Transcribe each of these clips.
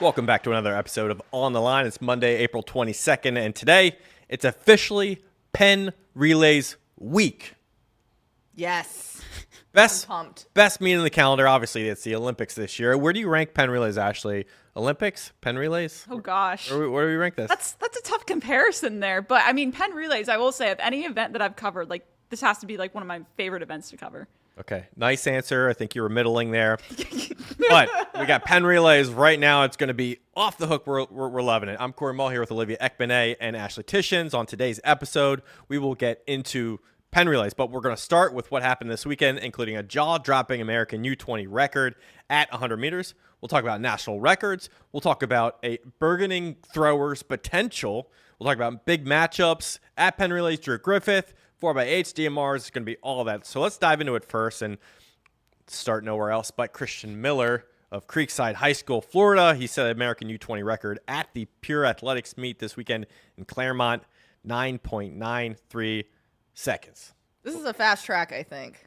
Welcome back to another episode of On the Line. It's Monday, April 22nd, and today it's officially Penn Relays week. Yes. Best I'm pumped. Best meet in the calendar. Obviously, it's the Olympics this year. Where do you rank Penn Relays, Ashley? Olympics? Penn Relays? Oh, gosh. Where do you rank this? That's a tough comparison there. But, I mean, Penn Relays, I will say, of any event that I've covered, like, this has to be, like, one of my favorite events to cover. Okay, nice answer. I think you were middling there. But we got Penn Relays right now. It's going to be off the hook. We're loving it. I'm Corey Mull here with Olivia Ekmanet and Ashley Tishins. On today's episode, we will get into Penn Relays, but we're going to start with what happened this weekend, including a jaw-dropping American U20 record at 100 meters. We'll talk about national records. We'll talk about a burgeoning thrower's potential. We'll talk about big matchups at Penn Relays. Drew Griffith, 4x8s, DMRs. It's going to be all of that. So let's dive into it first and start nowhere else but Christian Miller of Creekside High School, Florida. He set an American U20 record at the Pure Athletics meet this weekend in Claremont, 9.93 seconds. This is a fast track, I think.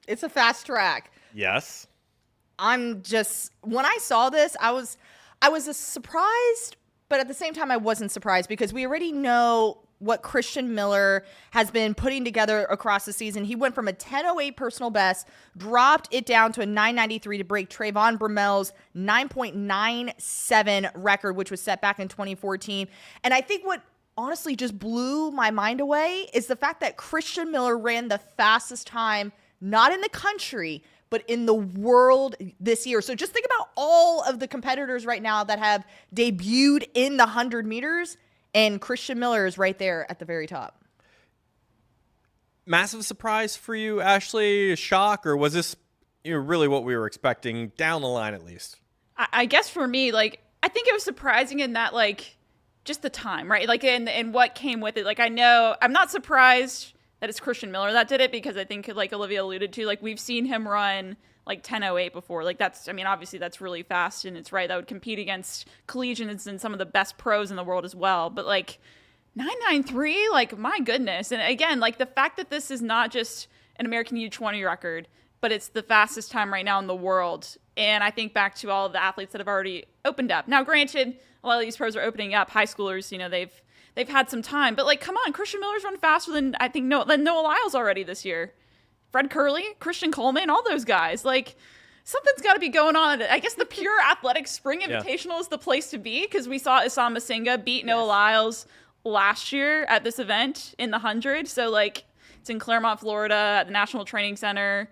It's a fast track. Yes. When I saw this, I was surprised, but at the same time I wasn't surprised because we already know what Christian Miller has been putting together across the season. He went from a 10:08 personal best, dropped it down to a 9:93 to break Trayvon Brumel's 9.97 record, which was set back in 2014. And I think what honestly just blew my mind away is the fact that Christian Miller ran the fastest time, not in the country, but in the world this year. So just think about all of the competitors right now that have debuted in the 100 meters, and Christian Miller is right there at the very top. Massive surprise for you, Ashley? A shock, or was this really what we were expecting down the line at least? I guess for me, like, I think it was surprising in that, like, just the time, right? Like, and what came with it. Like, I know, I'm not surprised that it's Christian Miller that did it because I think, like Olivia alluded to, like, we've seen him run like 10:08 before. Like, that's, I mean, obviously that's really fast, and it's right, that would compete against collegiates and some of the best pros in the world as well. But like 9:93, like, my goodness. And again, like, the fact that this is not just an American U20 record, but it's the fastest time right now in the world. And I think back to all of the athletes that have already opened up. Now, granted, a lot of these pros are opening up. High schoolers, they've had some time. But, like, come on, Christian Miller's run faster than, I think, Noah Lyles already this year. Fred Curley, Christian Coleman, all those guys. Like, something's got to be going on. I guess the Pure Athletic Spring Invitational is the place to be because we saw Issam Masinga beat Noah Lyles last year at this event in the 100. So, like, it's in Claremont, Florida at the National Training Center.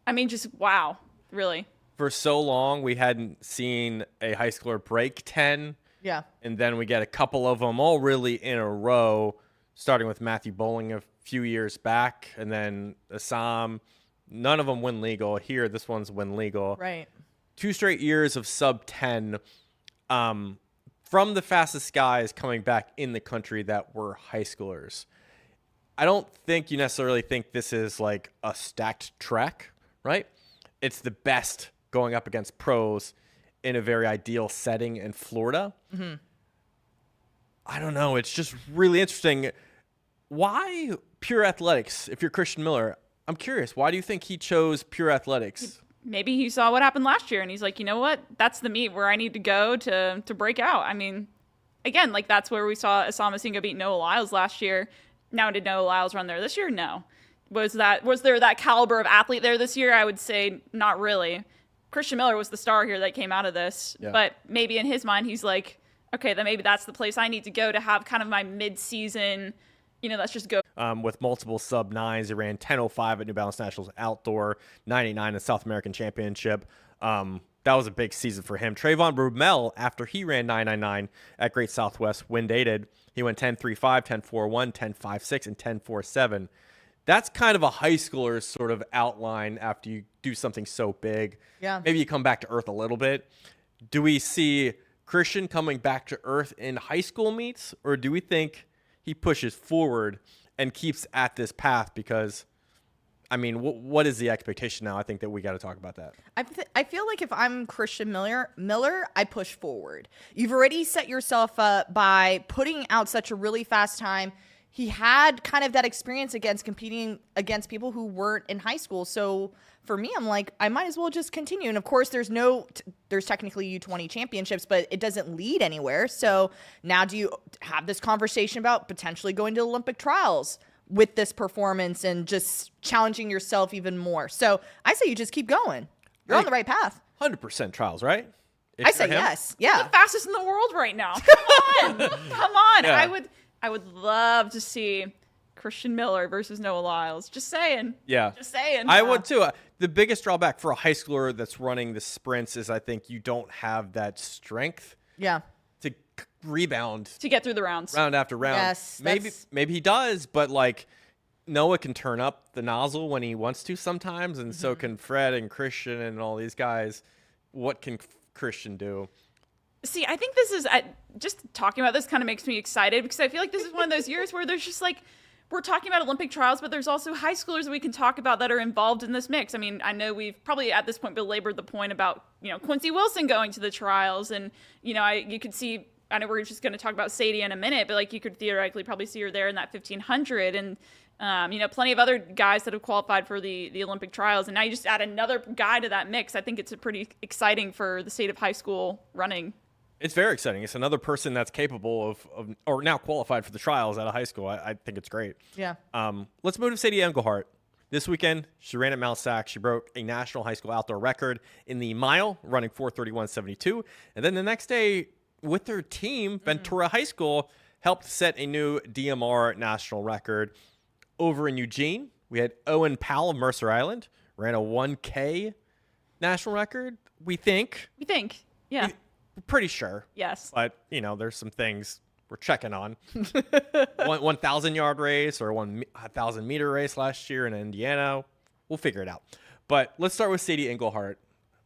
I mean, just wow, really. For so long, we hadn't seen a high schooler break 10. Yeah. And then we get a couple of them all really in a row, starting with Matthew Bowling a few years back, and then Issam. None of them win legal. Here, this one's win legal. Right. 2 straight years of sub 10 from the fastest guys coming back in the country that were high schoolers. I don't think you necessarily think this is like a stacked track, right? It's the best going up against pros in a very ideal setting in Florida. Mm-hmm. I don't know. It's just really interesting. Why Pure Athletics? If you're Christian Miller, I'm curious. Why do you think he chose Pure Athletics? Maybe he saw what happened last year and he's like, you know what? That's the meet where I need to go to break out. I mean, again, like, that's where we saw Issam Masinga beat Noah Lyles last year. Now, did Noah Lyles run there this year? No. Was there that caliber of athlete there this year? I would say not really. Christian Miller was the star here that came out of this. Yeah. But maybe in his mind, he's like, okay, then maybe that's the place I need to go to have kind of my mid-season, let's just go. With multiple sub-9s, he ran 10:05 at New Balance Nationals Outdoor, 9:89 in the South American Championship. That was a big season for him. Trayvon Brumel, after he ran 9:99 at Great Southwest wind-aided, he went 10:35, 10:41, 10:56, and 10:47. That's kind of a high schooler's sort of outline after you do something so big. Yeah. Maybe you come back to earth a little bit. Do we see Christian coming back to earth in high school meets, or do we think he pushes forward and keeps at this path? Because, I mean, what is the expectation now? I think that we got to talk about that. I feel like if I'm Christian Miller, I push forward. You've already set yourself up by putting out such a really fast time. He had kind of that experience against competing against people who weren't in high school. So for me, I'm like, I might as well just continue. And of course, there's no there's technically U20 championships, but it doesn't lead anywhere. So now do you have this conversation about potentially going to Olympic trials with this performance and just challenging yourself even more? So I say you just keep going. You're on the right path. 100% trials, right? I say yes. Yeah. The fastest in the world right now. Come on. Come on. Yeah. I would love to see Christian Miller versus Noah Lyles. Just saying. Yeah. Just saying. I would too. The biggest drawback for a high schooler that's running the sprints is I think you don't have that strength Yeah. to rebound to get through the rounds. round after round. Yes, Maybe he does, but like Noah can turn up the nozzle when he wants to sometimes, and so can Fred and Christian and all these guys. What can Christian do? See, I think this is just talking about this kind of makes me excited because I feel like this is one of those years where there's just like we're talking about Olympic trials, but there's also high schoolers that we can talk about that are involved in this mix. I mean, I know we've probably at this point belabored the point about, Quincy Wilson going to the trials, and you could see. I know we're just going to talk about Sadie in a minute, but like you could theoretically probably see her there in that 1500, and plenty of other guys that have qualified for the Olympic trials, and now you just add another guy to that mix. I think it's a pretty exciting for the state of high school running. It's very exciting. It's another person that's capable of or now qualified for the trials out of high school. I think it's great. Yeah. Let's move to Sadie Englehart. This weekend, she ran at Mount Sac. She broke a national high school outdoor record in the mile, running 4:31.72. And then the next day, with their team, Ventura High School helped set a new DMR national record. Over in Eugene, we had Owen Powell of Mercer Island, ran a 1K national record, we think. Yeah. We're pretty sure. Yes. But, there's some things we're checking on. 1,000-yard race or 1,000-meter race last year in Indiana. We'll figure it out. But let's start with Sadie Englehart.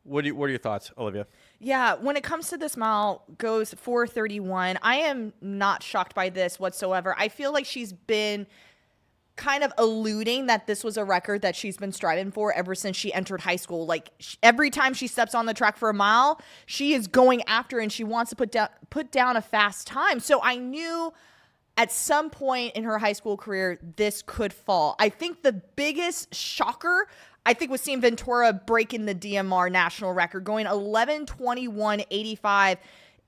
What are your thoughts, Olivia? Yeah, when it comes to this mile, goes 4:31. I am not shocked by this whatsoever. I feel like she's been kind of alluding that this was a record that she's been striving for ever since she entered high school. Like every time she steps on the track for a mile, she is going after and she wants to put down a fast time. So I knew at some point in her high school career, this could fall. I think the biggest shocker, was seeing Ventura breaking the DMR national record, going 11:21.85.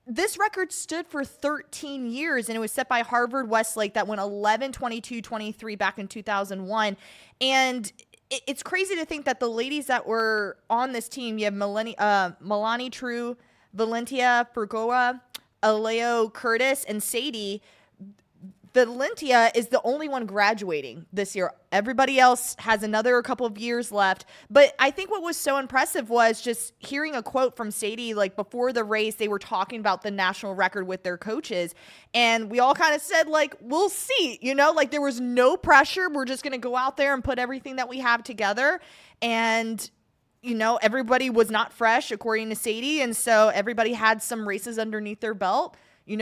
This record stood for 13 years, and it was set by Harvard Westlake that went 11:22.23 back in 2001. And it's crazy to think that the ladies that were on this team, you have Milani True, Valentia Pergoa, Aleo Curtis, and Sadie. Valentia is the only one graduating this year. Everybody else has another couple of years left. But I think what was so impressive was just hearing a quote from Sadie, like before the race, they were talking about the national record with their coaches. And we all kind of said, like, we'll see, like there was no pressure. We're just going to go out there and put everything that we have together. And, everybody was not fresh, according to Sadie. And so everybody had some races underneath their belt,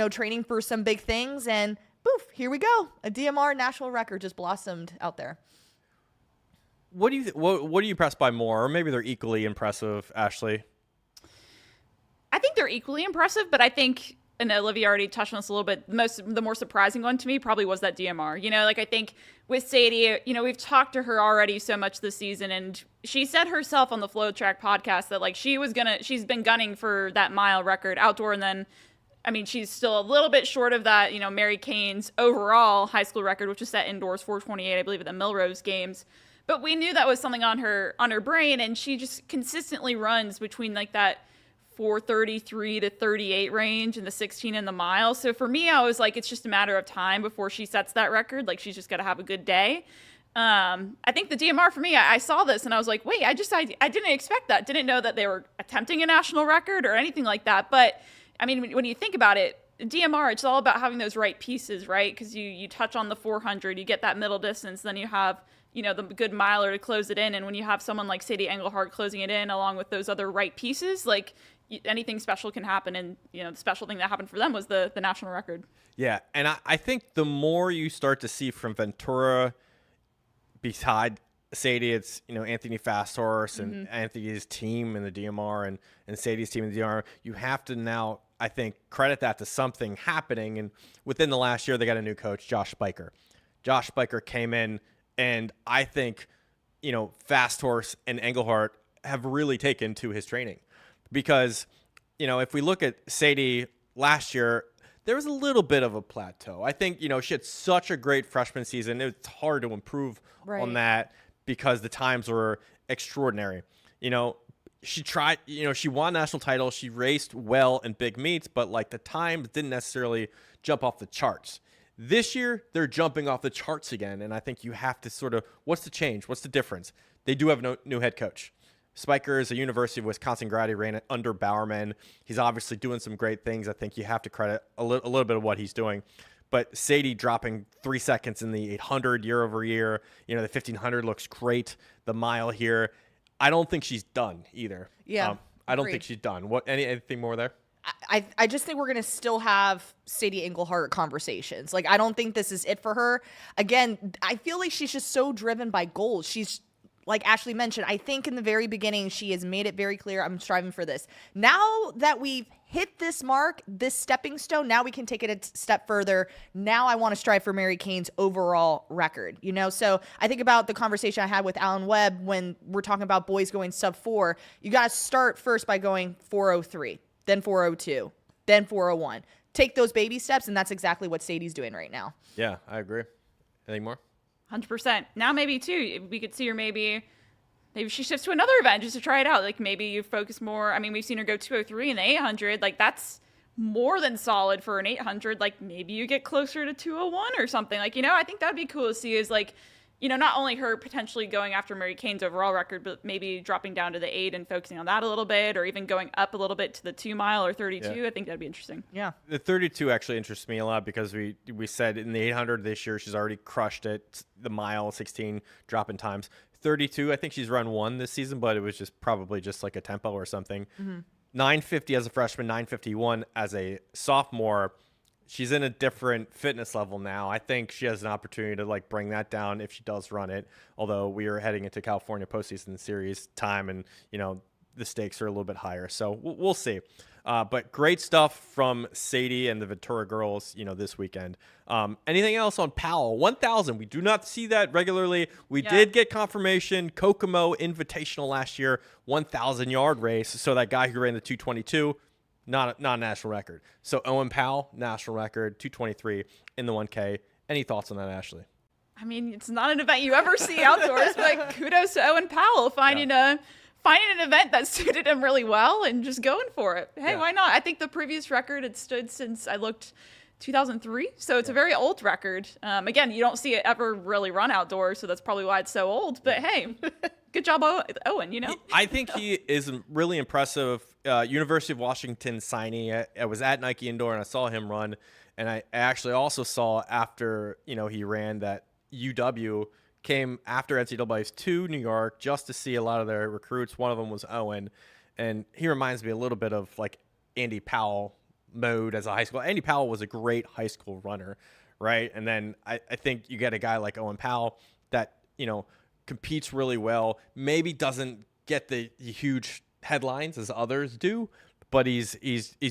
training for some big things. And poof, here we go. A DMR national record just blossomed out there. What do you impressed by more? Or maybe they're equally impressive, Ashley? I think they're equally impressive, but I think, and Olivia already touched on this a little bit, the more surprising one to me probably was that DMR. I think with Sadie, we've talked to her already so much this season, and she said herself on the Flow Track podcast that like she's been gunning for that mile record outdoor, and then she's still a little bit short of that, Mary Kane's overall high school record, which was set indoors 4:28, I believe, at the Milrose Games. But we knew that was something on her brain, and she just consistently runs between like that 4:33 to 38 range in the 16 and the mile. So for me, I was like, it's just a matter of time before she sets that record. Like she's just got to have a good day. I think the DMR for me, I saw this and I was like, wait, I didn't expect that. Didn't know that they were attempting a national record or anything like that. But when you think about it, DMR, it's all about having those right pieces, right? Because you touch on the 400, you get that middle distance, then you have, the good miler to close it in. And when you have someone like Sadie Englehart closing it in along with those other right pieces, like anything special can happen. And, the special thing that happened for them was the national record. Yeah, and I think the more you start to see from Ventura beside Sadie, it's, Anthony Fasthorse and Anthony's team in the DMR and Sadie's team in the DMR. You have to now, I think, credit that to something happening. And within the last year, they got a new coach, Josh Spiker. Josh Spiker came in, and I think, Fasthorse and Englehart have really taken to his training because if we look at Sadie last year, there was a little bit of a plateau. I think, she had such a great freshman season. It's hard to improve on that because the times were extraordinary. She tried, she won a national title. She raced well in big meets, but like the times didn't necessarily jump off the charts. This year, they're jumping off the charts again. And I think you have to sort of, what's the change? What's the difference? They do have no new head coach. Spiker is a University of Wisconsin grad. He ran it under Bowerman. He's obviously doing some great things. I think you have to credit a little bit of what he's doing. But Sadie dropping 3 seconds in the 800 year over year. The 1500 looks great. The mile here. I don't think she's done either. Yeah. I don't think she's done. Anything more there? I just think we're going to still have Sadie Englehart conversations. Like, I don't think this is it for her. Again, I feel like she's just so driven by goals. She's, like Ashley mentioned, I think in the very beginning, she has made it very clear, I'm striving for this. Now that we've hit this mark, this stepping stone, now we can take it a step further. Now I want to strive for Mary Cain's overall record, So I think about the conversation I had with Alan Webb when we're talking about boys going sub 4. You got to start first by going 4:03, then 4:02, then 4:01. Take those baby steps, and that's exactly what Sadie's doing right now. Yeah, I agree. Anything more? 100%. Now maybe too, we could see her maybe she shifts to another event just to try it out. Like maybe you focus more. I mean, we've seen her go 2:03 in the 800. Like that's more than solid for an 800. Like maybe you get closer to 2:01 or something. Like, I think that'd be cool to see is like, not only her potentially going after Mary Cain's overall record, but maybe dropping down to the 8 and focusing on that a little bit, or even going up a little bit to the 2 mile or 32. Yeah. I think that'd be interesting. Yeah. The 32 actually interests me a lot because we said in the 800 this year, she's already crushed it. The mile, 16 drop in times. 32, I think she's run 1 this season, but it was probably just like a tempo or something. 950 as a freshman, 951 as a sophomore. She's in a different fitness level now. I think she has an opportunity to bring that down if she does run it. Although we are heading into California postseason series time, and the stakes are a little bit higher. So we'll see. But great stuff from Sadie and the Ventura girls, this weekend. Anything else on Powell? 1,000. We do not see that regularly. We did get confirmation. Kokomo Invitational last year, 1,000-yard race. So that guy who ran the 222. Not a national record. So Owen Powell, national record, 223 in the 1K. Any thoughts on that, Ashley? I mean, it's not an event you ever see outdoors, but kudos to Owen Powell finding an event that suited him really well and just going for it. Hey, why not? I think the previous record had stood since I looked 2003, so it's a very old record. Again, you don't see it ever really run outdoors, so that's probably why it's so old. But hey, good job, Owen. I think he is really impressive. University of Washington signee. I was at Nike Indoor and I saw him run, and I actually also saw after he ran that UW came after NCAA's to New York just to see a lot of their recruits. One of them was Owen, and he reminds me a little bit of like Andy Powell mode as a high school. Andy Powell was a great high school runner, right? And then I think you get a guy like Owen Powell that competes really well, maybe doesn't get the huge headlines as others do, but he's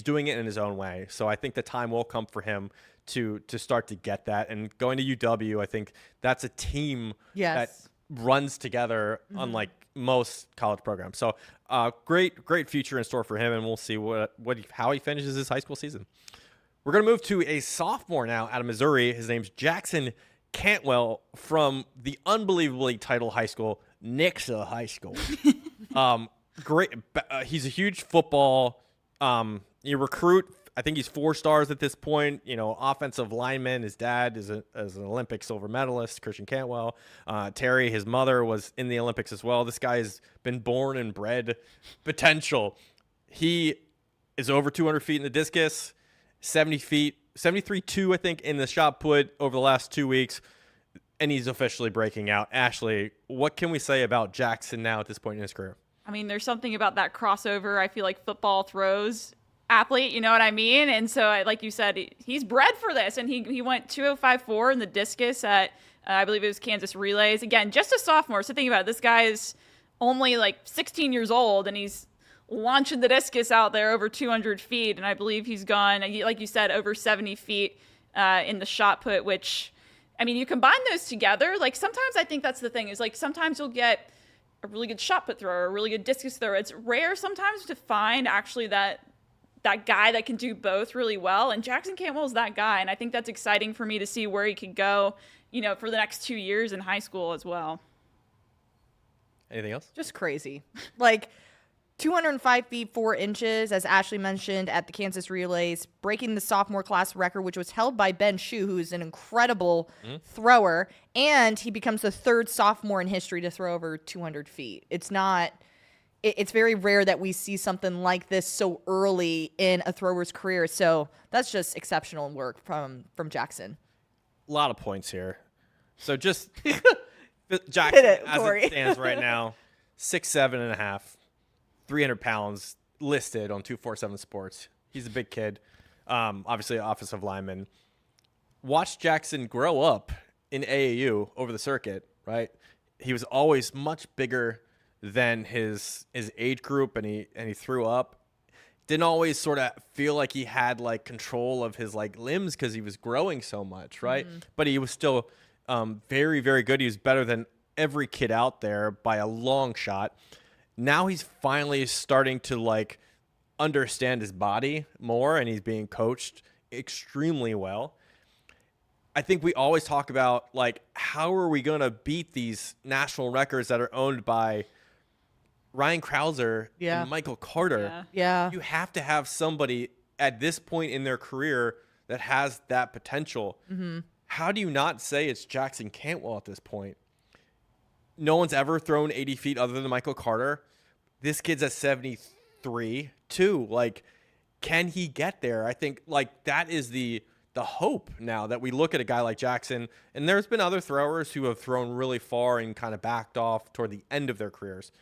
doing it in his own way. So I think the time will come for him to start to get that. And going to UW, I think that's a team that runs together, unlike most college programs. So great future in store for him, and we'll see how he finishes his high school season. We're going to move to a sophomore now out of Missouri. His name's Jackson Canwell from the unbelievably titled high school, Nixa High School. Great. He's a huge football recruit. I think he's 4 stars at this point. Offensive lineman. His dad is an Olympic silver medalist, Christian Canwell. Terry, his mother, was in the Olympics as well. This guy has been born and bred potential. He is over 200 feet in the discus, 70 feet, 73.2, I think, in the shot put over the last 2 weeks, and he's officially breaking out. Ashley, what can we say about Jackson now at this point in his career? I mean, there's something about that crossover. I feel like football throws athlete, you know what I mean? And so, like you said, he's bred for this, and he went 205.4 in the discus at, I believe it was Kansas Relays. Again, just a sophomore. So think about it. This guy is only like 16 years old, and he's launching the discus out there over 200 feet. And I believe he's gone, like you said, over 70 feet in the shot put, which, I mean, you combine those together. Like sometimes I think that's the thing is like sometimes you'll get a really good shot put thrower, a really good discus thrower. It's rare sometimes to find actually that that guy that can do both really well. And Jackson Canwell is that guy. And I think that's exciting for me to see where he could go, for the next 2 years in high school as well. Anything else? Just crazy. Like 205 feet 4 inches, as Ashley mentioned, at the Kansas Relays, breaking the sophomore class record, which was held by Ben Shue, who is an incredible thrower. And he becomes the third sophomore in history to throw over 200 feet. It's very rare that we see something like this so early in a thrower's career. So that's just exceptional work from Jackson. A lot of points here. So just Jackson, as Corey. it stands right now, 6'7.5", 300 pounds, listed on 247 Sports. He's a big kid, obviously an offensive lineman. Watch Jackson grow up in AAU over the circuit, right? He was always much bigger than his age group, and he threw up. Didn't always sort of feel like he had like control of his like limbs because he was growing so much, right? But he was still very, very good. He was better than every kid out there by a long shot. Now he's finally starting to like understand his body more, and he's being coached extremely well. I think we always talk about like, how are we going to beat these national records that are owned by Ryan Krauser and Michael Carter? Yeah. You have to have somebody at this point in their career that has that potential. How do you not say it's Jackson Cantwell at this point? No one's ever thrown 80 feet other than Michael Carter. This kid's at 73 too. Like, can he get there? I think like that is the hope now that we look at a guy like Jackson. And there's been other throwers who have thrown really far and kind of backed off toward the end of their careers.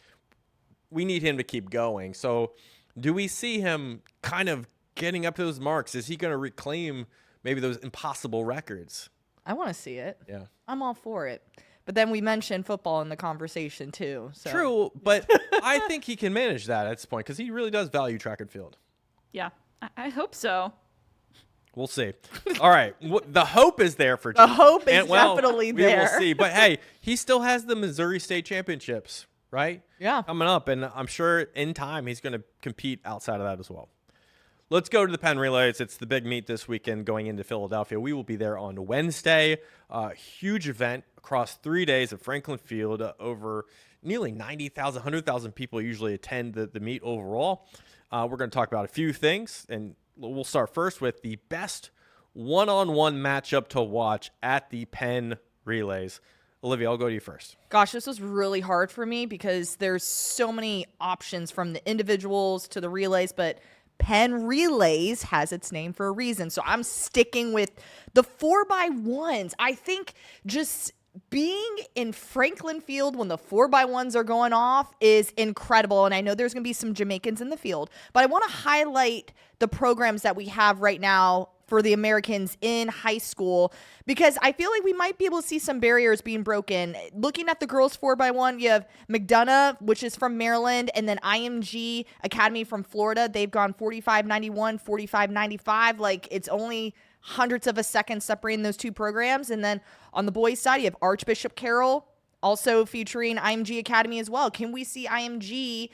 We need him to keep going. So do we see him kind of getting up to those marks? Is he going to reclaim maybe those impossible records? I want to see it. Yeah. I'm all for it. But then we mentioned football in the conversation too. So. True, but I think he can manage that at this point because he really does value track and field. Yeah, I hope so. We'll see. All right. The hope is there for The Jackson. hope is And, well, definitely we there. will see. But, hey, he still has the Missouri State Championships, right? Yeah. Coming up, and I'm sure in time he's going to compete outside of that as well. Let's go to the Penn Relays. It's the big meet this weekend going into Philadelphia. We will be there on Wednesday. Huge event across 3 days at Franklin Field. Over nearly 90,000, 100,000 people usually attend the meet overall. We're going to talk about a few things, and we'll start first with the best one-on-one matchup to watch at the Penn Relays. Olivia, I'll go to you first. Gosh, this was really hard for me because there's so many options from the individuals to the relays, but Penn Relays has its name for a reason. So I'm sticking with the 4x1s. I think just being in Franklin Field when the 4x1s are going off is incredible. And I know there's going to be some Jamaicans in the field, but I want to highlight the programs that we have right now for the Americans in high school, because I feel like we might be able to see some barriers being broken. Looking at the girls 4x1, you have McDonough, which is from Maryland, and then IMG Academy from Florida. They've gone 45-91, 45-95. Like, it's only hundredths of a second separating those two programs. And then on the boys' side, you have Archbishop Carroll, also featuring IMG Academy as well. Can we see IMG?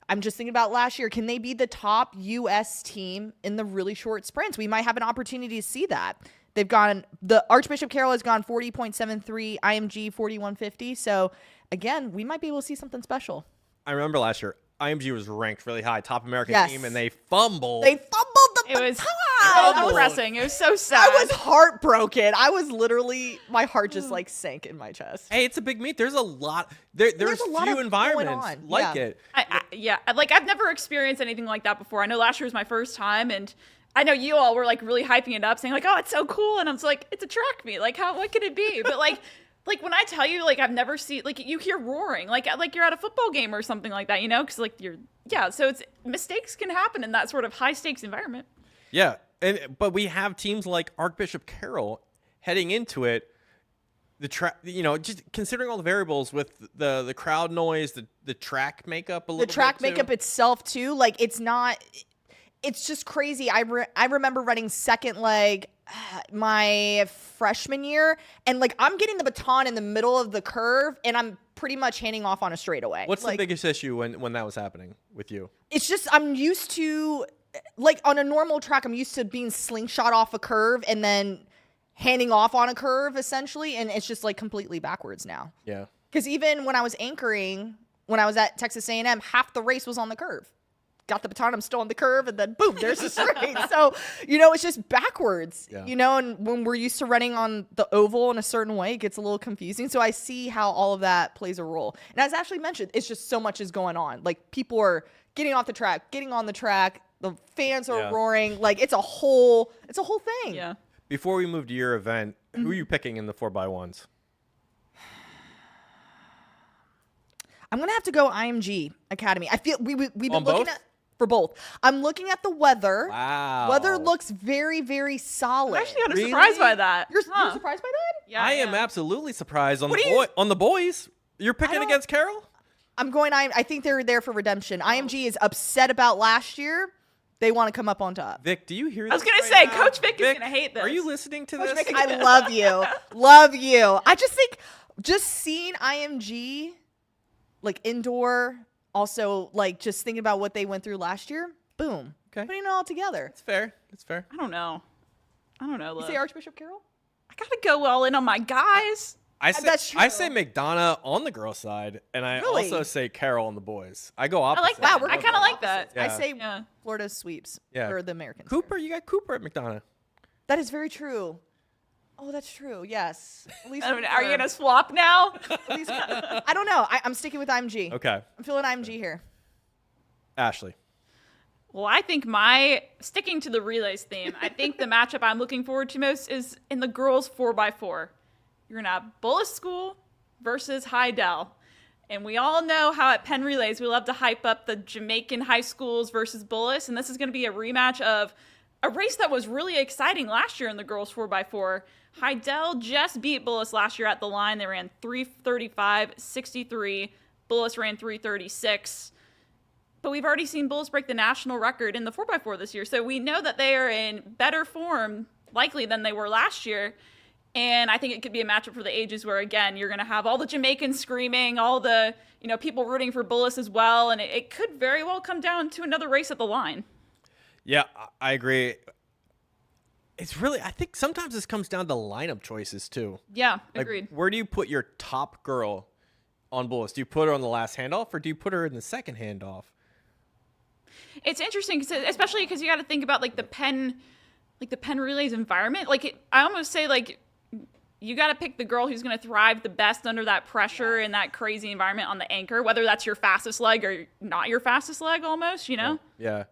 I'm just thinking about last year. Can they be the top U.S. team in the really short sprints? We might have an opportunity to see that. The Archbishop Carroll has gone 40.73, IMG 41.50. So, again, we might be able to see something special. I remember last year, IMG was ranked really high, top American team, and they fumbled. They fumbled the It was baton. depressing. It was so sad. I was heartbroken. I was literally, my heart just like sank in my chest. Hey, it's a big meet. There's a lot. There's a lot few of environments going on. like Yeah. it. Yeah, like I've never experienced anything like that before. I know last year was my first time, and I know you all were like really hyping it up, saying like, "Oh, it's so cool," and I'm just like, "It's a track meet. Like, what could it be?" But like when I tell you, like I've never seen, like you hear roaring, like you're at a football game or something like that, you know? Because like so it's mistakes can happen in that sort of high stakes environment. Yeah, but we have teams like Archbishop Carroll heading into it. The track, just considering all the variables with the crowd noise, the track makeup a little bit. The track too. makeup itself too, like it's just crazy. I remember running second leg my freshman year, and like I'm getting the baton in the middle of the curve, and I'm pretty much handing off on a straightaway. What's like, the biggest issue when that was happening with you? It's just I'm used to like on a normal track, I'm used to being slingshot off a curve and then handing off on a curve essentially. And it's just like completely backwards now. Yeah. Because even when I was anchoring, when I was at Texas A&M, half the race was on the curve. Got the baton, I'm still on the curve, and then boom, there's the straight. So, it's just backwards, and when we're used to running on the oval in a certain way, it gets a little confusing. So I see how all of that plays a role. And as Ashley mentioned, it's just so much is going on. Like people are getting off the track, getting on the track, the fans are roaring. Like it's a whole thing. Yeah. Before we move to your event, who are you picking in the 4x1s? I'm going to have to go IMG Academy. I feel we've been On looking both? at for both. I'm looking at the weather. Wow. Weather looks very, very solid. I'm actually kind of Really? surprised by that. You're surprised by that? Yeah, I am absolutely surprised on What the do you- on the boys. You're picking don't- against Carroll? I'm going. I think they're there for redemption. IMG is upset about last year. They want to come up on top. Vic, do you hear this? I was going to right say, now? Coach Vic is going to hate this. Are you listening to this? I love you. Love you. I just think just seeing IMG like indoor, also like just thinking about what they went through last year. Boom. Okay. Putting it all together. It's fair. It's fair. I don't know. You Liv. say Archbishop Carroll? I got to go all in on my guys. That's true. I say McDonough on the girl side, and I Really? also say Carroll on the boys. I go opposite. I like that. Wow, we're I going kind of like that. Yeah. I say Yeah. Florida sweeps Yeah. for the Americans. Cooper, you got Cooper at McDonough. That is very true. Oh, that's true. Yes. At least I mean, are you going to swap now? At least, I don't know. I'm sticking with IMG. Okay. I'm feeling IMG here. Ashley. Well, I think sticking to the relays theme, I think the matchup I'm looking forward to most is in the girls 4x4. You're going to have Bullis School versus Heidel. And we all know how at Penn Relays we love to hype up the Jamaican high schools versus Bullis. And this is going to be a rematch of a race that was really exciting last year in the girls 4x4. Heidel just beat Bullis last year at the line. They ran 3:35.63. Bullis ran 3:36. But we've already seen Bullis break the national record in the 4x4 this year. So we know that they are in better form, likely, than they were last year. And I think it could be a matchup for the ages where, again, you're going to have all the Jamaicans screaming, all the people rooting for Bullis as well. And it could very well come down to another race at the line. Yeah, I agree. It's really, I think sometimes this comes down to lineup choices, too. Yeah, Like, agreed. where do you put your top girl on Bullis? Do you put her on the last handoff, or do you put her in the second handoff? It's interesting, especially because you got to think about the Penn Relays environment. I almost say you got to pick the girl who's going to thrive the best under that pressure and that crazy environment on the anchor, whether that's your fastest leg or not your fastest leg, almost. Yeah,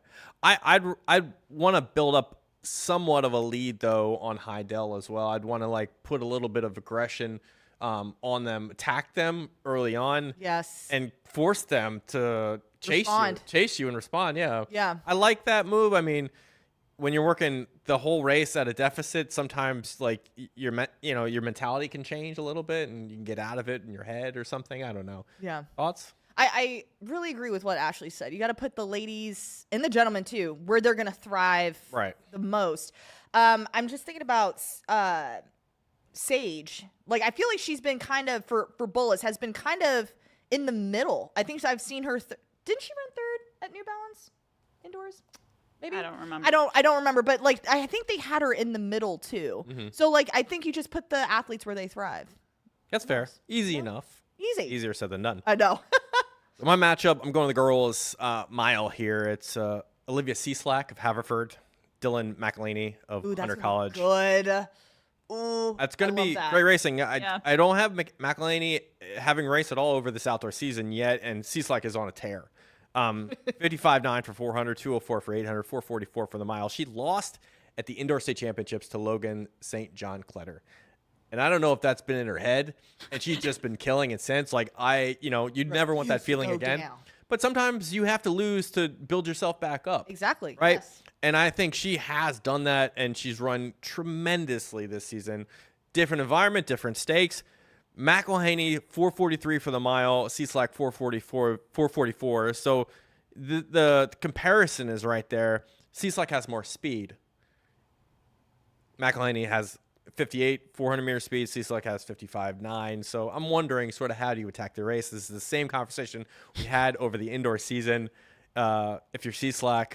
I'd want to build up somewhat of a lead though on Heidel as well. I'd want to put a little bit of aggression on them, attack them early on. Yes. And force them to chase you and respond. Yeah. Yeah. I like that move. I mean, when you're working the whole race at a deficit, sometimes your mentality can change a little bit and you can get out of it in your head or something. I don't know. Yeah. Thoughts? I really agree with what Ashley said. You got to put the ladies and the gentlemen too, where they're going to thrive the most. I'm just thinking about Sage. I feel like she's been kind of for Bullis has been kind of in the middle. I think I've seen her. Didn't she run third at New Balance indoors? Maybe I don't remember. I don't remember, but I think they had her in the middle too. Mm-hmm. So I think you just put the athletes where they thrive. That's fair. Easy enough. Easy. Easier said than done. I know. My matchup, I'm going to the girls mile here. It's Olivia Cieslak of Haverford, Dylan McElhaney of Ooh, that's Hunter gonna be College. Good. Ooh, That's going to I be love that. great racing. Yeah. I don't have McElhaney having raced at all over this outdoor season yet, and Cieslak is on a tear. 55.9 for 400, 204 for 800, 444 for the mile. She lost at the Indoor State Championships to Logan St. John Kletter. And I don't know if that's been in her head, and she's just been killing it since. You'd never want that feeling again. Down. But sometimes you have to lose to build yourself back up. Exactly. Right? Yes. And I think she has done that, and she's run tremendously this season. Different environment, different stakes. McElhaney, 443 for the mile. Cieslak, 444. So the comparison is right there. Cieslak has more speed. McElhaney has 58 400-meter speed. Cieslak has 55.9. So I'm wondering sort of how do you attack the race? This is the same conversation we had over the indoor season. If you're Cieslak,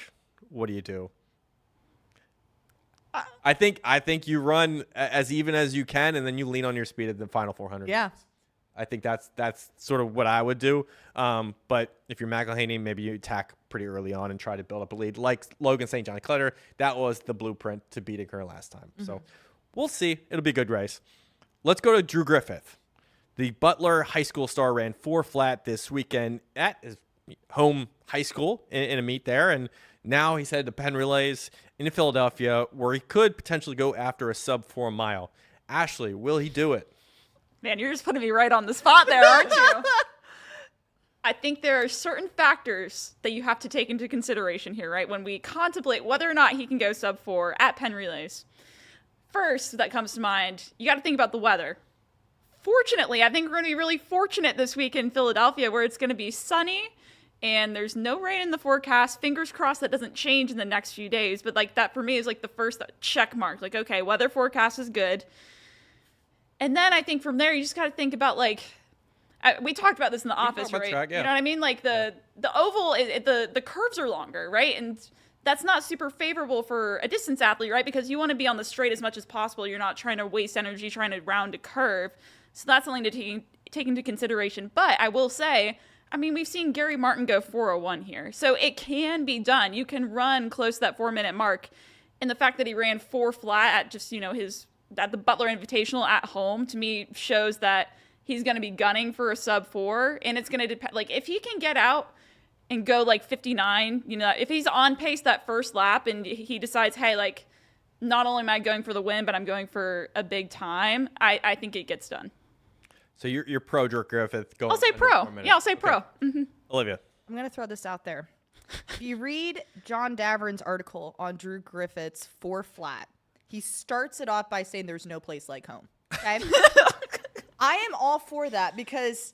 what do you do? I think you run as even as you can, and then you lean on your speed at the final 400. Yeah. I think that's sort of what I would do. But if you're McElhaney, maybe you attack pretty early on and try to build up a lead. Like Logan St. John Clutter, that was the blueprint to beating her last time. So we'll see. It'll be a good race. Let's go to Drew Griffith. The Butler High School star ran 4 flat this weekend at his home high school in a meet there. And now he's headed to Penn Relays in Philadelphia, where he could potentially go after a sub-4 mile. Ashley, will he do it? Man, you're just putting me right on the spot there, aren't you? I think there are certain factors that you have to take into consideration here, right? When we contemplate whether or not he can go sub-4 at Penn Relays. First, that comes to mind, you got to think about the weather. Fortunately, I think we're going to be really fortunate this week in Philadelphia, where it's going to be sunny and there's no rain in the forecast. Fingers crossed that doesn't change in the next few days. But like that for me is like the first check mark. Like, okay, weather forecast is good. And then I think from there, you just got to think about like, we talked about this in the office, right? Track, yeah. You know what I mean? Like the oval, the curves are longer, right? And that's not super favorable for a distance athlete, right? Because you want to be on the straight as much as possible. You're not trying to waste energy trying to round a curve. So that's something to take into consideration. But I will say, I mean, we've seen Gary Martin go 4:01 here. So it can be done. You can run close to that 4-minute mark. And the fact that he ran 4 flat at just, at the Butler Invitational at home, to me shows that he's going to be gunning for a sub-4. And it's going to depend. Like, if he can get out and go like 59, if he's on pace that first lap and he decides, hey, like, not only am I going for the win, but I'm going for a big time, I think it gets done. So you're pro Drew Griffith. I'll say pro. Yeah, I'll say pro. Okay. Mm-hmm. Olivia. I'm going to throw this out there. If you read John Davern's article on Drew Griffith's 4 flat, he starts it off by saying there's no place like home. Okay? I am all for that because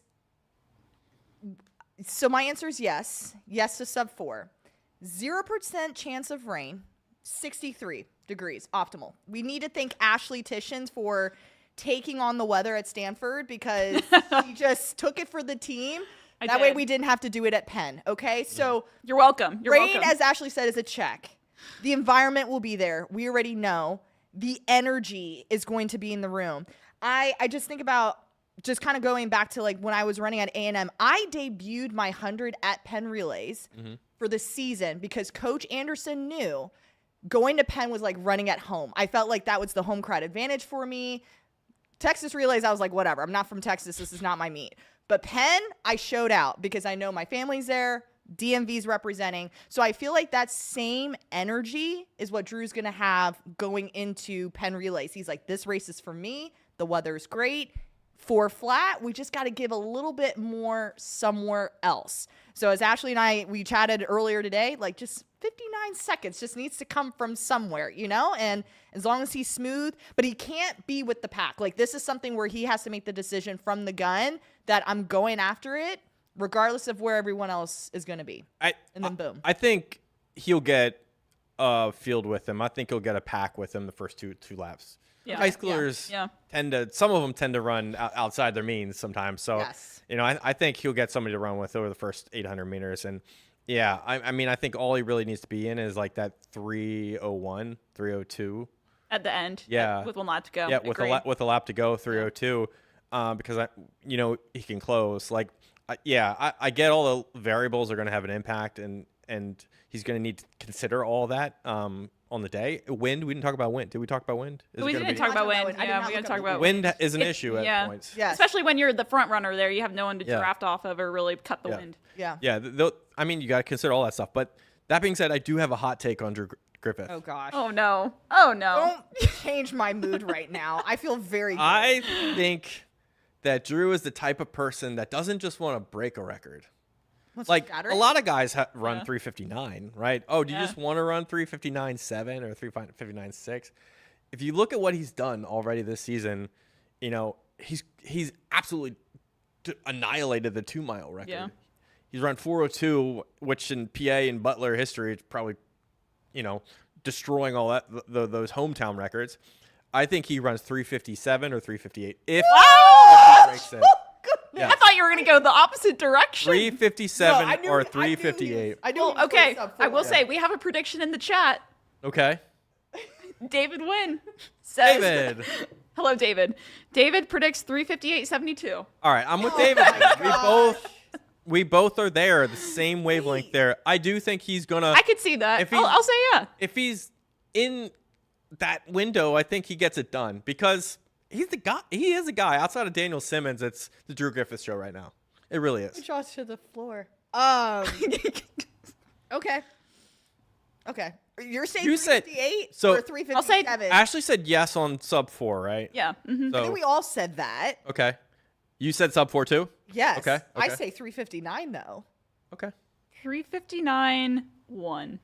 so my answer is yes. Yes to sub-4. 0% chance of rain, 63 degrees, optimal. We need to thank Ashley Tishins for taking on the weather at Stanford because he just took it for the team. That way we didn't have to do it at Penn, okay? So you're welcome. Rain, as Ashley said, is a check. The environment will be there. We already know. The energy is going to be in the room. I just think about just kind of going back to like when I was running at A&M. I debuted my 100 at Penn Relays for the season because Coach Anderson knew going to Penn was like running at home. I felt like that was the home crowd advantage for me. Texas Relays, I was like, whatever. I'm not from Texas. This is not my meet. But Penn, I showed out because I know my family's there. DMV's representing. So I feel like that same energy is what Drew's going to have going into Penn Relays. He's like, this race is for me. The weather's great. 4 flat, we just got to give a little bit more somewhere else. So as Ashley and we chatted earlier today, like just 59 seconds just needs to come from somewhere, and as long as he's smooth, but he can't be with the pack. Like this is something where he has to make the decision from the gun that I'm going after it, regardless of where everyone else is going to be. And then boom. I think he'll get a field with him. I think he'll get a pack with him the first two laps. Yeah. High schoolers some of them tend to run outside their means sometimes. So, I think he'll get somebody to run with over the first 800 meters. And yeah, I mean, I think all he really needs to be in is like that 3:01, 3:02 at the end. Yeah. With 1 lap to go. Yeah. With a lap to go, 3:02, because he can close. Like, I get all the variables are going to have an impact and he's going to need to consider all that. On the day. Wind, we didn't talk about wind. Did we talk about wind? We didn't talk about wind. Yeah, we got to talk about wind. Wind is an issue at points. Yeah. Especially when you're the front runner there. You have no one to draft off of or really cut the wind. Yeah. Yeah. I mean, you got to consider all that stuff. But that being said, I do have a hot take on Drew Griffith. Oh, gosh. Oh, no. Oh, no. Don't change my mood right now. I feel very good. I think that Drew is the type of person that doesn't just want to break a record. Like a lot of guys run 3:59, right? Oh, do you just want to run 3:59.7 or 3:59.6? If you look at what he's done already this season, he's absolutely annihilated the 2-mile record. Yeah. He's run 4:02, which in PA and Butler history is probably, destroying all that those hometown records. I think he runs 3:57 or 3:58 if he breaks it. Yeah. I thought you were going to go the opposite direction. 357 No, I knew- or I knew 358. I knew Well, he was okay. sub I will four. say we have a prediction in the chat. Okay. David Wynn says, David. Hello, David. David predicts 358.72. All right, I'm with Oh David. my We both are there, the same wavelength there. I do think he's gonna. I could see that. If he's- I'll say yeah. If he's in that window, I think he gets it done because he's the guy. He is a guy outside of Daniel Simmons. It's the Drew Griffith show right now. It really is. Draws to the floor. Okay. Okay. You're saying You said- 358 so- or 357? Ashley said yes on sub 4, right? Yeah. Mhm. I So think we all said that. okay, you said sub 4 too. Yes. Okay, I okay. say 359 though. Okay. 359.1.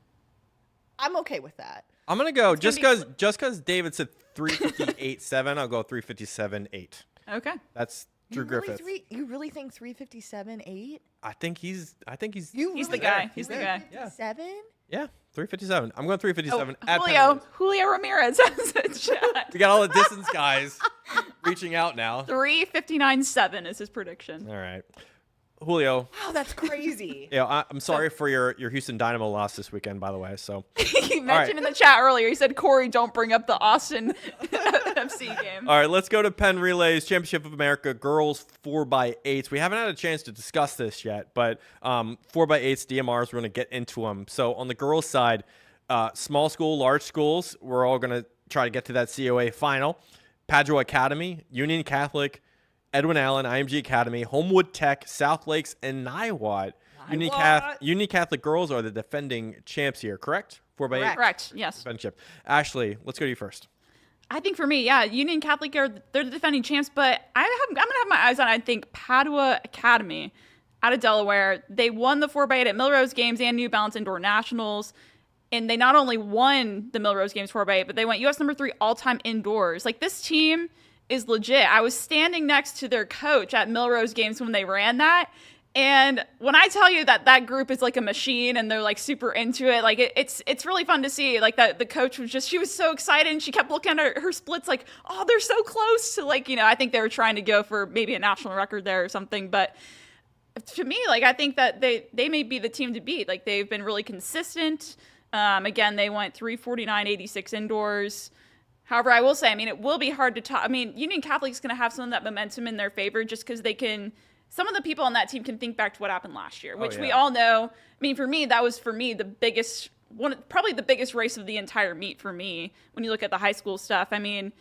I'm okay with that. I'm gonna go It's just gonna because David said 358.7. I'll go 357.8. Okay. That's Drew You really Griffith. you really think 357.8? I think he's. You He's really the guy. think He's the there. guy. Yeah. 7? Yeah, 357. I'm going 357. Oh, at Penn Julio. Relays. Julio Ramirez has a chat. We got all the distance guys reaching out now. 359.7 is his prediction. All right, Julio. Wow, that's crazy. Yeah, I'm sorry for your Houston Dynamo loss this weekend, by the way. So He mentioned in the chat earlier, he said, Corey, don't bring up the Austin FC game. all right, let's go to Penn Relays Championship of America girls 4x8s. We haven't had a chance to discuss this yet, but 4x8s DMRs. We're going to get into them. So on the girls' side, small school, large schools, we're all going to try to get to that COA final. Padua Academy, Union Catholic, Edwin Allen, IMG Academy, Homewood Tech, South Lakes, and Niwot. Union Catholic girls are the defending champs here, correct? 4x8 Correct. Yes. championship. Ashley, let's go to you first. I think for me, yeah, Union Catholic they're the defending champs, but I'm gonna have my eyes on, I think, Padua Academy out of Delaware. They won the 4x8 at Millrose Games and New Balance Indoor Nationals. And they not only won the Millrose Games 4x8, but they went US number 3 all-time indoors. Like, this team is legit. I was standing next to their coach at Millrose Games when they ran that. And when I tell you that group is like a machine and they're like super into it, like it's really fun to see. Like that the coach she was so excited and she kept looking at her splits like, oh, they're so close to, like, I think they were trying to go for maybe a national record there or something. But to me, like, I think that they may be the team to beat. Like, they've been really consistent. Again, they went 349.86 indoors. However, I will say, I mean, it will be hard to talk. I mean, Union Catholic's going to have some of that momentum in their favor just because they can. Some of the people on that team can think back to what happened last year, which we all know. I mean, for me, that was the biggest probably the biggest race of the entire meet for me. When you look at the high school stuff, I mean,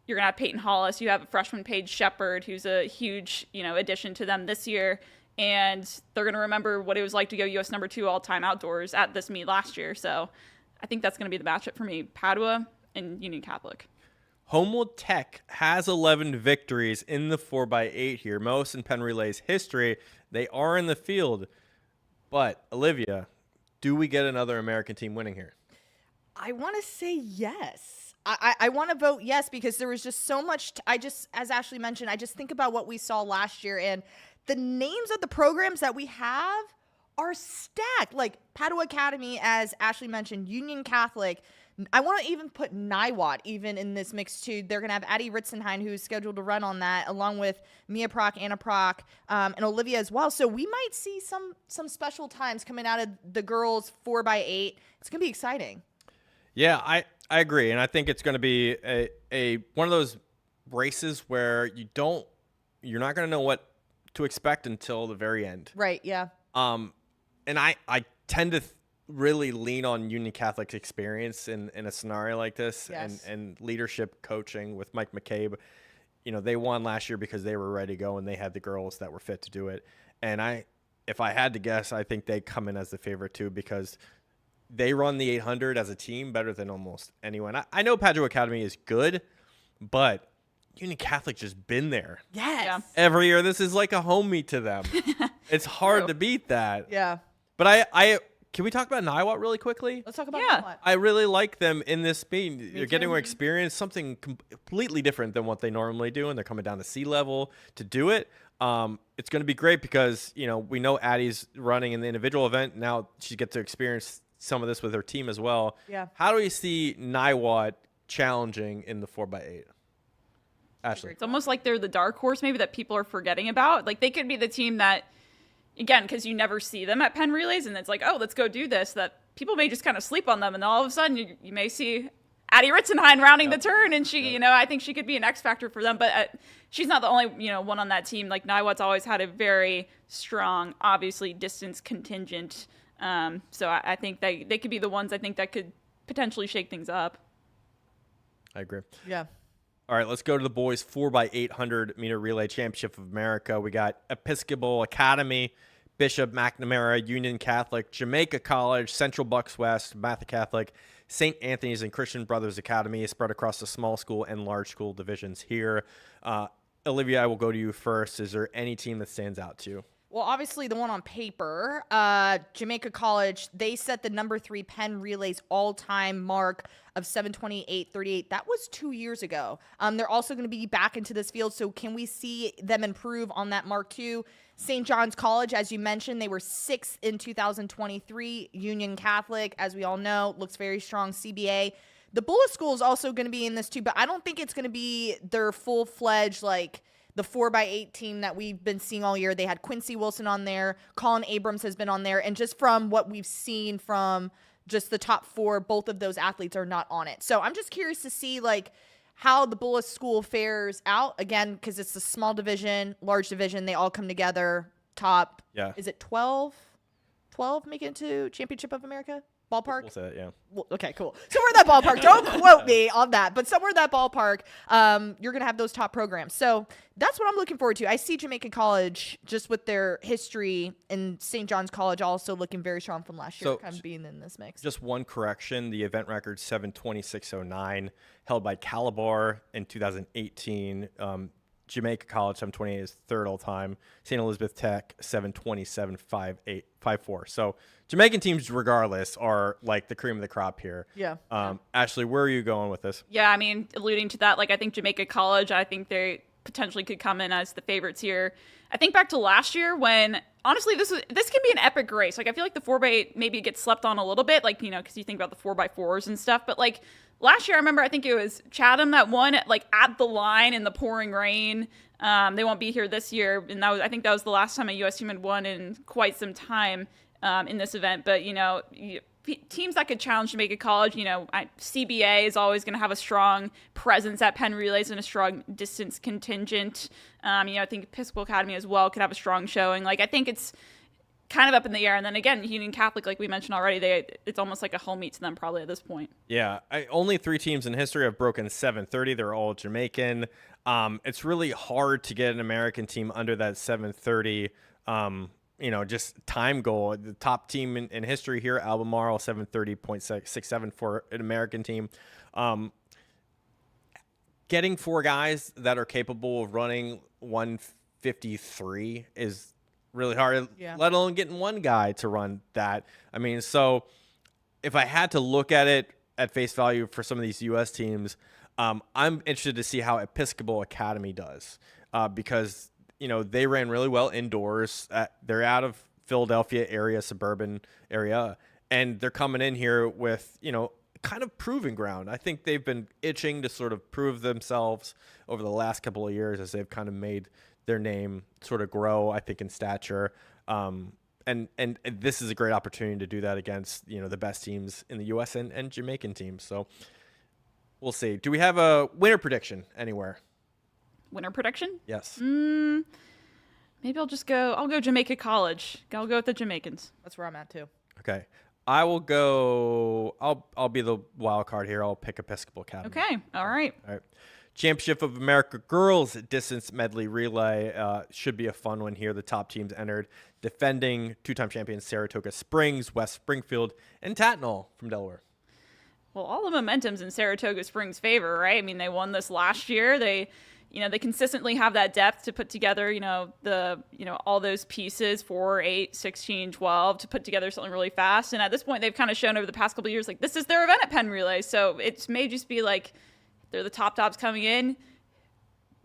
you're gonna have Peyton Hollis, you have a freshman Paige Shepard, who's a huge addition to them this year, and they're gonna remember what it was like to go US number 2 all time outdoors at this meet last year. So I think that's gonna be the matchup for me, Padua and Union Catholic. Homewood Tech has 11 victories in the 4x8 here, most in Penn Relays history. They are in the field. But, Olivia, do we get another American team winning here? I want to say yes. I want to vote yes because there was just so much. As Ashley mentioned, I just think about what we saw last year and the names of the programs that we have are stacked. Like Padua Academy, as Ashley mentioned, Union Catholic. I want to even put Niwot even in this mix too. They're going to have Addie Ritzenheim, who's scheduled to run on that, along with Mia Proc, Anna Proc, and Olivia as well. So we might see some special times coming out of the girls 4x8. It's going to be exciting. Yeah, I agree. And I think it's going to be a one of those races where you're not going to know what to expect until the very end. Right, yeah. And I tend to really lean on Union Catholic's experience in a scenario like this. Yes. and leadership coaching with Mike McCabe. They won last year because they were ready to go and they had the girls that were fit to do it. And if I had to guess, I think they come in as the favorite too because they run the 800 as a team better than almost anyone. I know Padua Academy is good, but Union Catholic just been there. Yes. Yeah. Every year, this is like a home meet to them. It's hard to beat that. Yeah. But I can we talk about Niwot really quickly? Let's talk about Yeah. Niwot. I really like them in this meet. They're getting too. more experience, something completely different than what they normally do, and they're coming down to sea level to do it. It's going to be great because we know Addie's running in the individual event. Now she gets to experience some of this with her team as well. Yeah. How do we see Niwot challenging in the 4x8? Ashley. It's almost like they're the dark horse maybe that people are forgetting about. Like they could be the team that, again, because you never see them at Penn Relays, and it's like, oh, let's go do this, that people may just kind of sleep on them, and then all of a sudden you may see Addie Ritzenhein rounding the turn, and she, I think she could be an X factor for them, but she's not the only, one on that team. Like Niwat's always had a very strong, obviously distance contingent. So I think they could be the ones I think that could potentially shake things up. I agree. Yeah. All right, let's go to the boys 4x800 meter relay championship of America. We got Episcopal Academy, Bishop McNamara, Union Catholic, Jamaica College, Central Bucks West, Matha Catholic, St. Anthony's, and Christian Brothers Academy spread across the small school and large school divisions here. Olivia, I will go to you first. Is there any team that stands out to you? Well, obviously the one on paper, Jamaica College, they set the number 3 Penn Relays all-time mark of 7:28:38. That was 2 years ago. They're also going to be back into this field, so can we see them improve on that mark too? St. John's College, as you mentioned, they were 6th in 2023. Union Catholic, as we all know, looks very strong. CBA. The Bullis School is also going to be in this too, but I don't think it's going to be their full-fledged, like, the 4x8 team that we've been seeing all year. They had Quincy Wilson on there. Colin Abrams has been on there. And just from what we've seen from just the top 4, both of those athletes are not on it. So I'm just curious to see, like, how the Bullis School fares out. Again, because it's a small division, large division. They all come together. Top, is it 12? 12 make it into Championship of America? Ballpark? We'll say that, yeah. Well, okay, cool. Somewhere in that ballpark. Don't quote me on that, but somewhere in that ballpark, you're going to have those top programs. So that's what I'm looking forward to. I see Jamaica College, just with their history, and St. John's College also looking very strong from last year, kind of being in this mix. Just one correction. The event record 7:26:09, held by Calabar in 2018. Jamaica College 7:28 is third all time. St. Elizabeth Tech 7:27:54. So Jamaican teams, regardless, are like the cream of the crop here. Yeah. Ashley, where are you going with this? Yeah, I mean, alluding to that, like I think Jamaica College, I think they potentially could come in as the favorites here. I think back to last year when honestly this can be an epic race. Like I feel like the 4x8 maybe gets slept on a little bit, like because you think about the 4x4s and stuff, but like. Last year, I remember, I think it was Chatham that won at the line in the pouring rain. They won't be here this year, and I think that was the last time a U.S. team had won in quite some time in this event. But, teams that could challenge Jamaica College, CBA is always going to have a strong presence at Penn Relays and a strong distance contingent. I think Episcopal Academy as well could have a strong showing. Like, I think it's kind of up in the air. And then again, Union Catholic, like we mentioned already, it's almost like a home meet to them probably at this point. Yeah, only 3 teams in history have broken 7:30. They're all Jamaican. It's really hard to get an American team under that 7:30, just time goal. The top team in history here, Albemarle, 7:30.67 for an American team. Getting 4 guys that are capable of running 1:53 is really hard, let alone getting 1 guy to run that. I mean, so if I had to look at it at face value for some of these U.S. teams, I'm interested to see how Episcopal Academy does because, they ran really well indoors. They're out of Philadelphia area, suburban area, and they're coming in here with, kind of proving ground. I think they've been itching to sort of prove themselves over the last couple of years as they've kind of made their name sort of grow, I think, in stature. And this is a great opportunity to do that against, the best teams in the U.S. and Jamaican teams. So we'll see. Do we have a winner prediction anywhere? Winner prediction? Yes. Maybe I'll go Jamaica College. I'll go with the Jamaicans. That's where I'm at too. Okay. I will go, I'll be the wild card here. I'll pick Episcopal Academy. Okay. All right. Championship of America Girls Distance Medley Relay should be a fun one here. The top teams entered. Defending 2-time champions Saratoga Springs, West Springfield, and Tatnall from Delaware. Well, all the momentum's in Saratoga Springs' favor, right? I mean, they won this last year. They consistently have that depth to put together, all those pieces, 4, 8, 16, 12, to put together something really fast. And at this point, they've kind of shown over the past couple of years, like, this is their event at Penn Relay. So it may just be like, they're the top tops coming in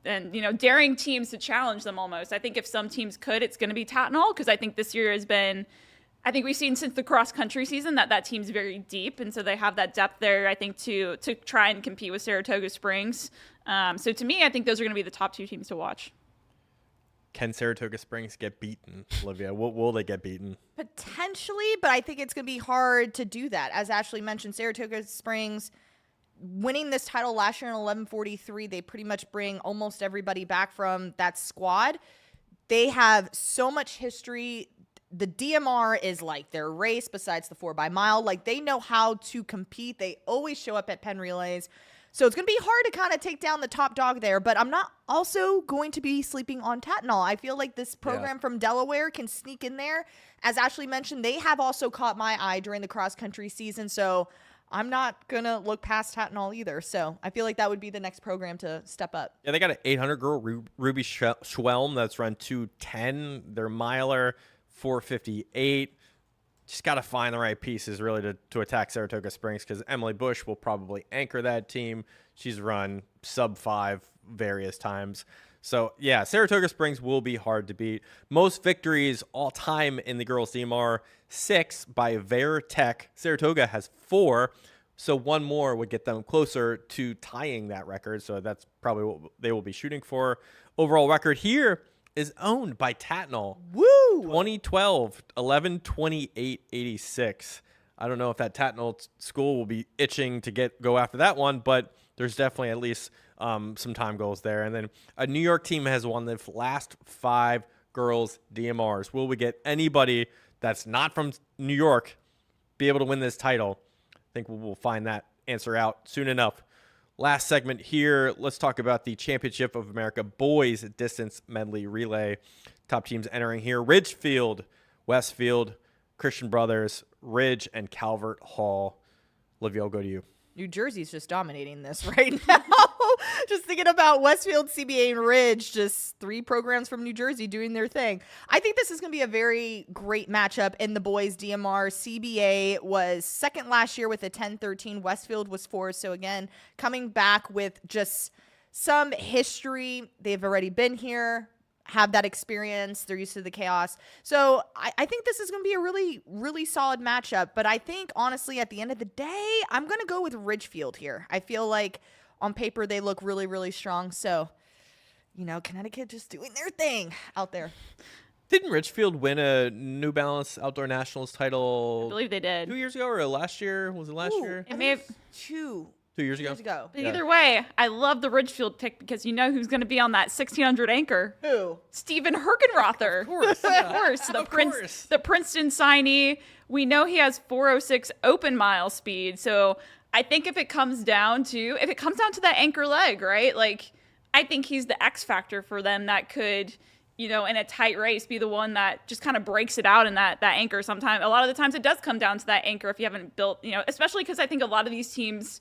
and, daring teams to challenge them almost. I think if some teams could, it's going to be Tatnall because I think this year has been I think we've seen since the cross-country season that team's very deep, and so they have that depth there, I think, to try and compete with Saratoga Springs. So to me, I think those are going to be the top 2 teams to watch. Can Saratoga Springs get beaten, Olivia? Will they get beaten? Potentially, but I think it's going to be hard to do that. As Ashley mentioned, Saratoga Springs winning this title last year in 1143, they pretty much bring almost everybody back from that squad. They have so much history. The DMR is like their race besides the 4x-mile. Like, they know how to compete. They always show up at Penn Relays. So it's going to be hard to kind of take down the top dog there, but I'm not also going to be sleeping on Tatnall. I feel like this program from Delaware can sneak in there. As Ashley mentioned, they have also caught my eye during the cross-country season, so I'm not going to look past Tatnall either. So I feel like that would be the next program to step up. Yeah, they got an 800 girl, Ruby Schwelm, that's run 210. Their miler, 458. Just got to find the right pieces really to attack Saratoga Springs, because Emily Bush will probably anchor that team. She's run sub-5 various times. So, yeah, Saratoga Springs will be hard to beat. Most victories all time in the girls' team are 6 by Ver Tech. Saratoga has 4, so 1 more would get them closer to tying that record. So that's probably what they will be shooting for. Overall record here is owned by Tatnall. Woo! 2012, 11/28/86. I don't know if that Tatnall school will be itching to go after that one, but there's definitely at least some time goals there. And then a New York team has won the last 5 girls DMRs. Will we get anybody that's not from New York be able to win this title? I think we'll find that answer out soon enough. Last segment here, let's talk about the Championship of America Boys Distance Medley Relay. Top teams entering here: Ridgefield, Westfield, Christian Brothers, Ridge, and Calvert Hall. Olivia, I'll go to you. New Jersey's just dominating this right now. Just thinking about Westfield, CBA, and Ridge, just 3 programs from New Jersey doing their thing. I think this is going to be a very great matchup in the boys DMR. CBA was second last year with a 10-13. Westfield was 4th. So again, coming back with just some history. They've already been here, have that experience. They're used to the chaos. So I think this is going to be a really, really solid matchup. But I think, honestly, at the end of the day, I'm going to go with Ridgefield here. I feel like on paper they look really, really strong. So, Connecticut just doing their thing out there. Didn't Ridgefield win a New Balance Outdoor Nationals title? I believe they did. 2 years ago or last year? Was it last year? It may have 2 years ago. But either way, I love the Ridgefield pick, because you know who's going to be on that 1600 anchor. Who? Steven Herkenrother. Of course. The Princeton signee. We know he has 406 open mile speed. So I think if it comes down to that anchor leg, right? Like, I think he's the X factor for them that could, in a tight race, be the one that just kind of breaks it out in that anchor. Sometimes, a lot of the times it does come down to that anchor if you haven't built, especially because I think a lot of these teams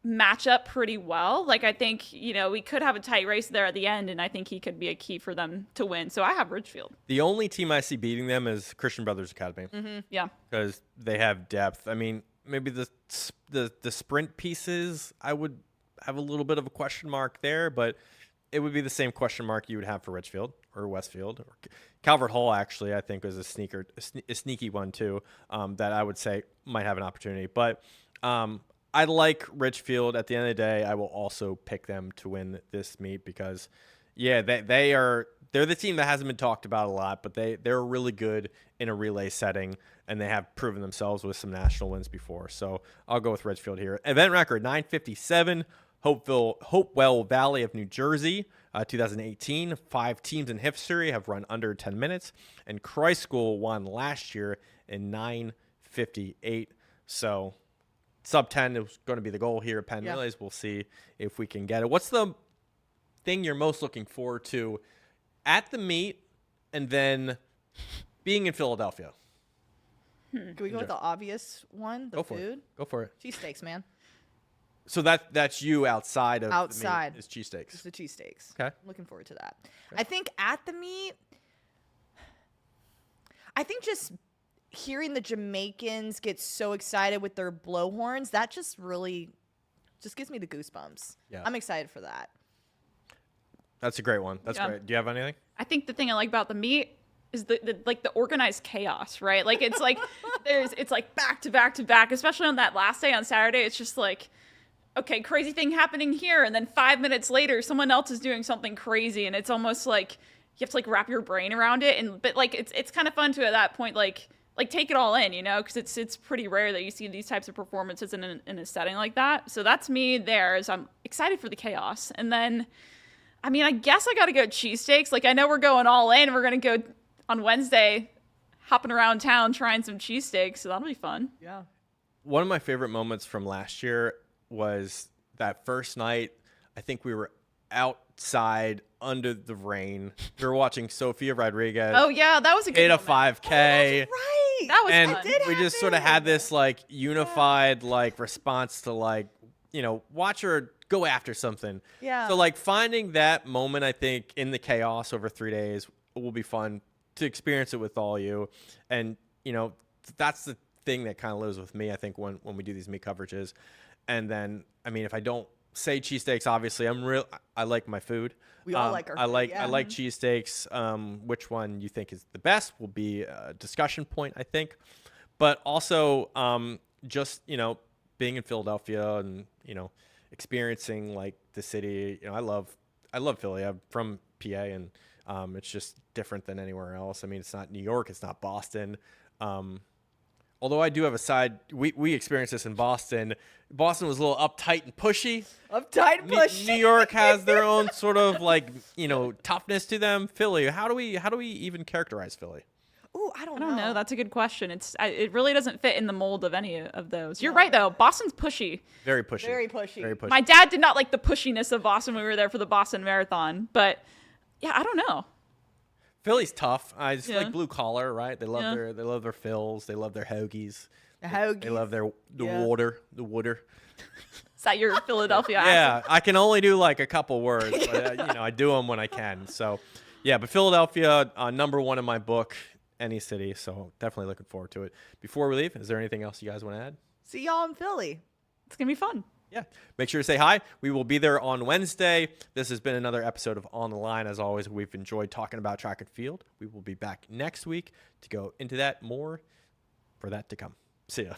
match up pretty well. Like, I think, we could have a tight race there at the end, and I think he could be a key for them to win. So I have Ridgefield. The only team I see beating them is Christian Brothers Academy. Mm-hmm. Yeah. Because they have depth. I mean, maybe the sprint pieces, I would have a little bit of a question mark there, but it would be the same question mark you would have for Ridgefield or Westfield. Or Calvert Hall, actually, I think was a sneaky one, too, that I would say might have an opportunity. But I like Ridgefield. At the end of the day, I will also pick them to win this meet because, yeah, they're the team that hasn't been talked about a lot, but they're really good in a relay setting, and they have proven themselves with some national wins before. So I'll go with Ridgefield here. Event record 957. Hopewell Valley of New Jersey, 2018. 5 teams in history have run under 10 minutes, and Christ School won last year in 9:58. So sub 10 is going to be the goal here at Penn Relays. We'll see if we can get it. What's the thing you're most looking forward to at the meet and then being in Philadelphia? Can we go with the obvious one, the food? Go for it. Cheesesteaks, man. So that's you outside of outside the meet is cheesesteaks. It's the cheesesteaks. Okay. I'm looking forward to that. Okay. I think at the meet, I think just hearing the Jamaicans get so excited with their blowhorns, that just really just gives me the goosebumps. Yeah. I'm excited for that. That's a great one. That's great. Do you have anything? I think the thing I like about the meet, is the like the organized chaos, right? Like it's like it's like back to back to back, especially on that last day on Saturday. It's just like, okay, crazy thing happening here, and then 5 minutes later someone else is doing something crazy, and it's almost like you have to like wrap your brain around it. But like it's kind of fun to at that point like take it all in, because it's pretty rare that you see these types of performances in a setting like that. So that's me there, is I'm excited for the chaos. And then, I mean, I guess I got to go cheesesteaks. Like, I know we're going all in. We're going to go on Wednesday, hopping around town, trying some cheesesteaks. So that'll be fun. Yeah. One of my favorite moments from last year was that first night. I think we were outside under the rain. We were watching Sofia Rodriguez. Oh, yeah. That was a good hit a moment. 5K. Right. That was And fun. we just sort of had this like unified like response to like, watch her go after something. Yeah. So like finding that moment, I think, in the chaos over 3 days will be fun to experience it with all you. And, that's the thing that kind of lives with me, I think, when we do these meet coverages. And then, I mean, if I don't say cheesesteaks, obviously I like my food. We all like our food, I like cheesesteaks. Which one you think is the best will be a discussion point, I think. But also, just, being in Philadelphia and, experiencing like the city, I love Philly. I'm from PA, and it's just different than anywhere else. I mean, it's not New York, it's not Boston. Although I do have a side, we experienced this in Boston. Boston was a little uptight and pushy. New York has their own sort of like, toughness to them. Philly, how do we even characterize Philly? Ooh, I don't know. That's a good question. It really doesn't fit in the mold of any of those. You're right, though. Boston's pushy. Very pushy. Very pushy. Very pushy. My dad did not like the pushiness of Boston when we were there for the Boston Marathon. But, yeah, I don't know. Philly's tough. I just Yeah. like blue collar, right? They love their fills. They love their hoagies. The hoagies. They love the Yeah. water. The water. Is that your Philadelphia Yeah, accent? I can only do like a couple words, but I do them when I can. So, yeah, but Philadelphia, number one in my book, any city. So definitely looking forward to it. Before we leave, is there anything else you guys want to add? See y'all in Philly. It's going to be fun. Yeah, make sure to say hi. We will be there on Wednesday. This has been another episode of On the Line. As always, we've enjoyed talking about track and field. We will be back next week to go into that more, for that to come. See ya.